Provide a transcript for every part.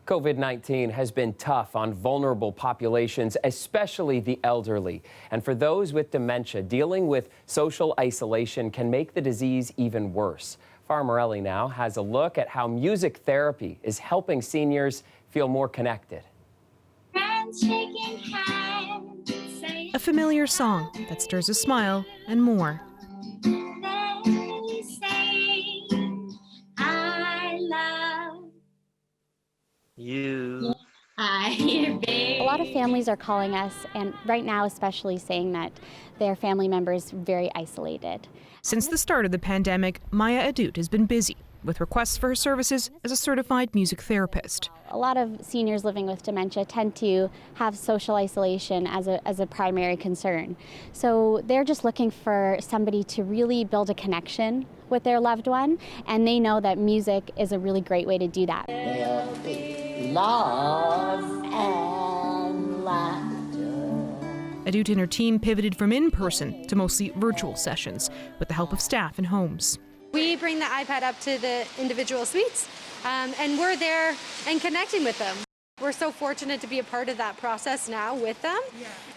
COVID-19 has been tough on vulnerable populations, especially the elderly. And for those with dementia, dealing with social isolation can make the disease even worse. Farah Morelli now has a look at how music therapy is helping seniors feel more connected. A familiar song that stirs a smile and more. A lot of families are calling us, and right now especially saying that their family members are very isolated. Since the start of the pandemic, Maya Adut has been busy with requests for her services as a certified music therapist. A lot of seniors living with dementia tend to have social isolation as a primary concern. So they're just looking for somebody to really build a connection with their loved one, and they know that music is a really great way to do that. Love and laughter. Adut and her team pivoted from in-person to mostly virtual sessions with the help of staff in homes. We bring the iPad up to the individual suites, and we're there and connecting with them. We're so fortunate to be a part of that process now with them,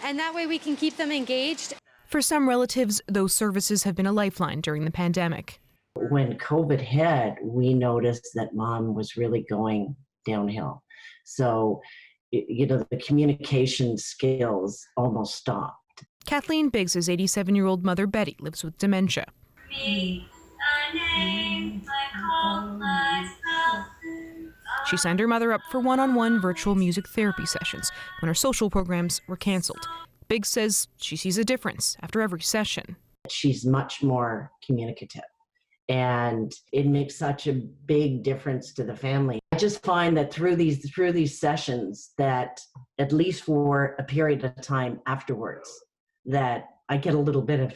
and that way we can keep them engaged. For some relatives, those services have been a lifeline during the pandemic. When COVID hit, we noticed that Mom was really going downhill. So, the communication skills almost stopped. Kathleen Biggs's 87-year-old mother, Betty, lives with dementia. She signed her mother up for one-on-one virtual music therapy sessions when her social programs were canceled. Biggs says she sees a difference after every session. She's much more communicative, and it makes such a big difference to the family. I just find that through these sessions, that at least for a period of time afterwards, that I get a little bit of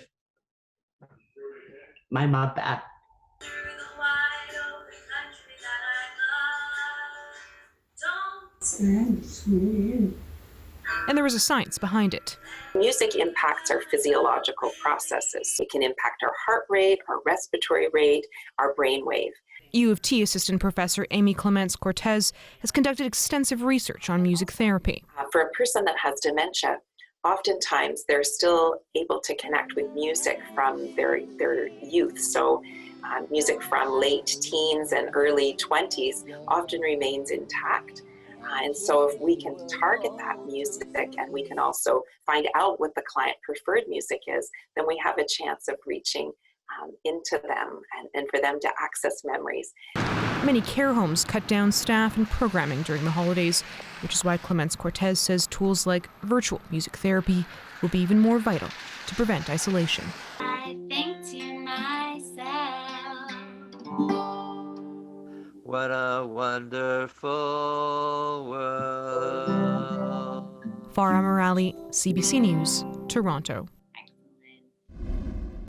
my mom back. And there was a science behind it. Music impacts our physiological processes. It can impact our heart rate, our respiratory rate, our brain wave. U of T assistant professor Amy Clements-Cortez has conducted extensive research on music therapy. For a person that has dementia, oftentimes they're still able to connect with music from their youth. So music from late teens and early 20s often remains intact. And so if we can target that music, and we can also find out what the client preferred music is, then we have a chance of reaching into them and for them to access memories. Many care homes cut down staff and programming during the holidays, which is why Clements-Cortez says tools like virtual music therapy will be even more vital to prevent isolation. I think to myself, what a wonderful world. Farah Morelli, CBC News, Toronto.